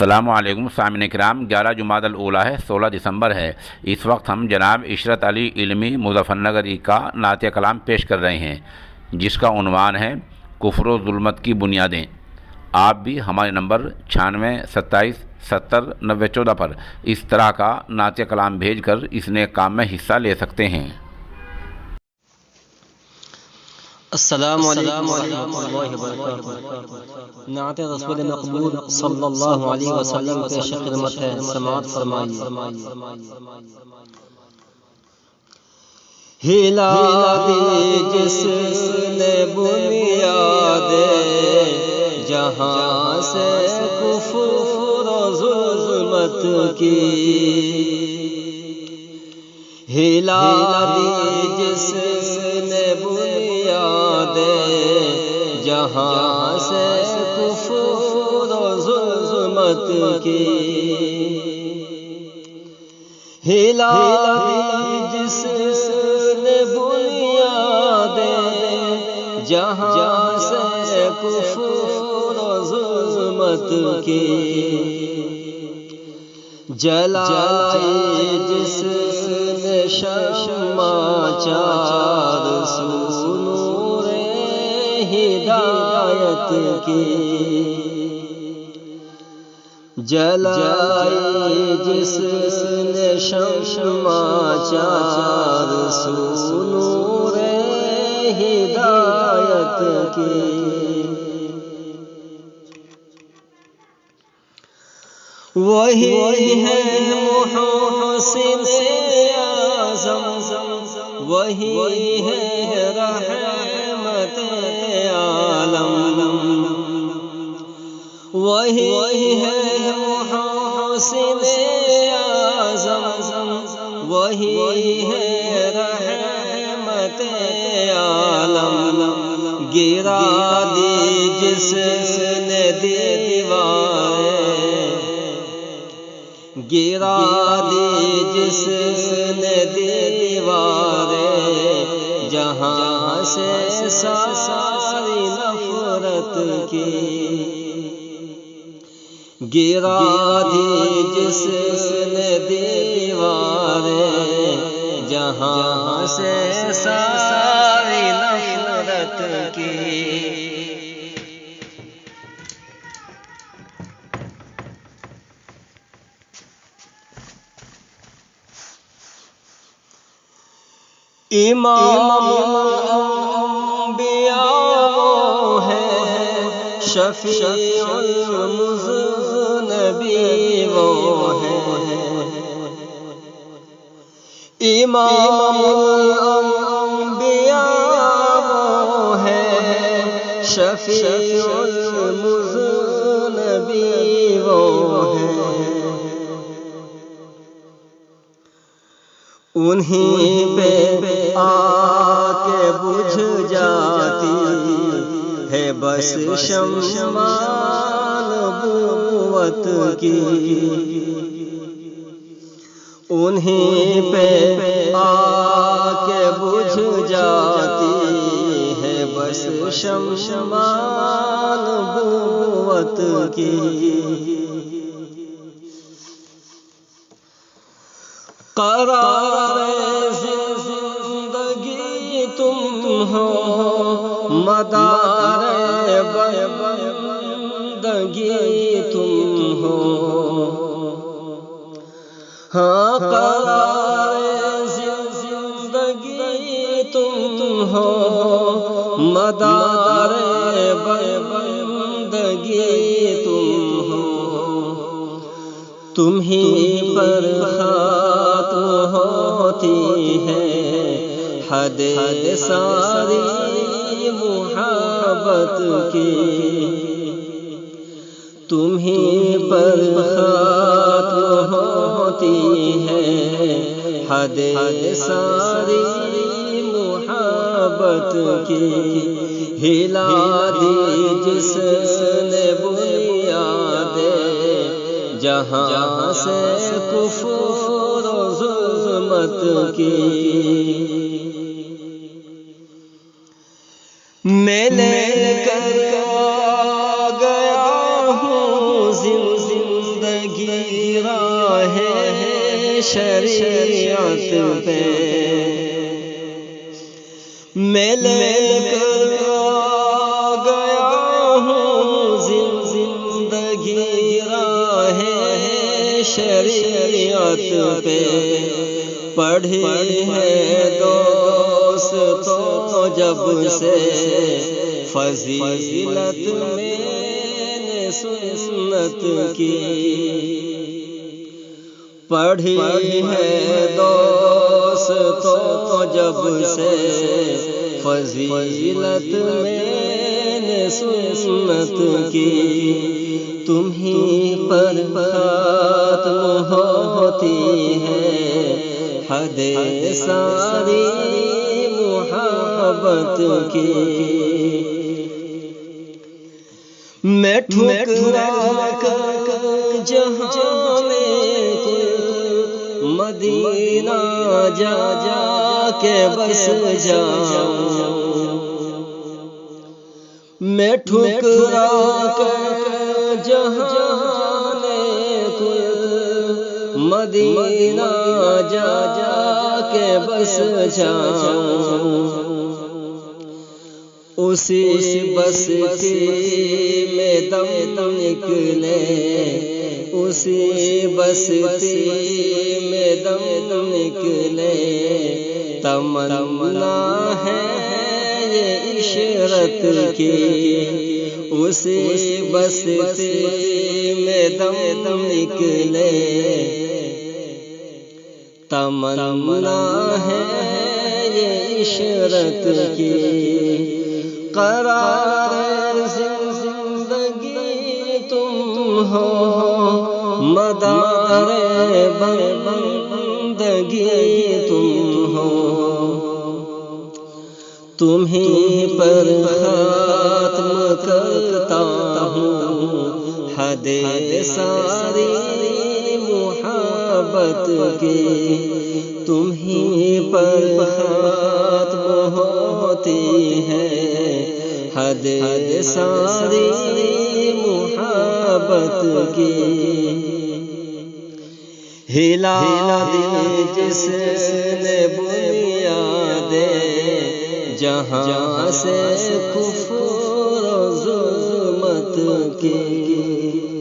السلام علیکم سامعین کرام، 11 جمادی الاولیٰ ہے، 16 دسمبر ہے۔ اس وقت ہم جناب عشرت علی علمی مظفر نگری کا نعتیہ کلام پیش کر رہے ہیں، جس کا عنوان ہے کفر و ظلمت کی بنیادیں۔ آپ بھی ہمارے نمبر 96 27 70 90 14 پر اس طرح کا نعتیہ کلام بھیج کر اس نیک کام میں حصہ لے سکتے ہیں۔ السلام علیکم ورحمۃ اللہ وبرکاتہ۔ نعت رسول مقبول صلی اللہ علیہ وسلم پیش خدمت ہے، سماعت فرمائیے۔ ہلا دی جس نے بنیاد جہاں سے کفر و ظلمت کی، ہلا دی جس نے بنیاد جہاں سے کفر و ظلمت کی، ہلا دی جس نے بنیاد جہاں سے کفر و ظلمت کی، جلائی جس نے شمع چار سو نور ہدایت کی، جلائی جس نے شمع چار سو نور ہدایت کی، وہی ہے محسن اعظم، وہی ہے رحمت عالم، وہی ہے محسن اعظم، وہی ہے رحمت عالم، گرا دی جس نے دیواریں، گرا دی جس نے دیواریں جہاں سے ساری نفرت کی، گرا دی جس نے دیواریں جہاں سے ساری نفرت کی، امام الانبیاء وہ ہے، شفیع المذنبین وہ ہے، امام الانبیاء وہ ہے، شفیع المذنبین وہ ہے، انہیں پہ آ کے بجھ جاتی ہے بس شمع نبوت کی، انہیں پہ آ کے بجھ جاتی ہے بس شمع نبوت کی، قرار زندگی تم ہو، مدار بندگی تم ہو، ہاں قرار زندگی تم ہو، مدار بندگی تم ہو، تم ہی پر ختم ہوتی ہے حد ساری محبت کی، تم ہی پر ختم ہوتی ہے حد ساری محبت کی، ہلا دی جس نے بنیاد جہاں سے کفر و ظلمت کی، میں لے کر گیا ہوں شریعت پہ میں لے کر گیا ہوں زندگی راہ شریعت پہ پڑھی ہے دوستوں جب سے فضیلت میں نے سنت کی پڑھی ہے دوستوں جب سے فضیلت میں نے سنت کی تم ہی پر ختم ہوتی ہے حد ساری محبت کی میں ٹھکرا کر جہاں میں مدینہ جا کے بس جاؤں میں ٹھکرا کر جہاں مدینہ جا کے بس جاؤں اسی بستی میں دم نکلے اسی بستی میں دم نکلے تمنا ہے یہ عشرت کی اسی بستی میں دم نکلے تمنا ہے یہ عشرت کی قرار زندگی تم ہو مدار بندگی تم ہو تمہیں پر ختم کرتا ہوں حد ساری محبت کی تمہیں پر ختم ہوتی ہے حد ساری محبت کی ہلا دل جس نے بنیاد جہاں سے کفر و ظلمت کی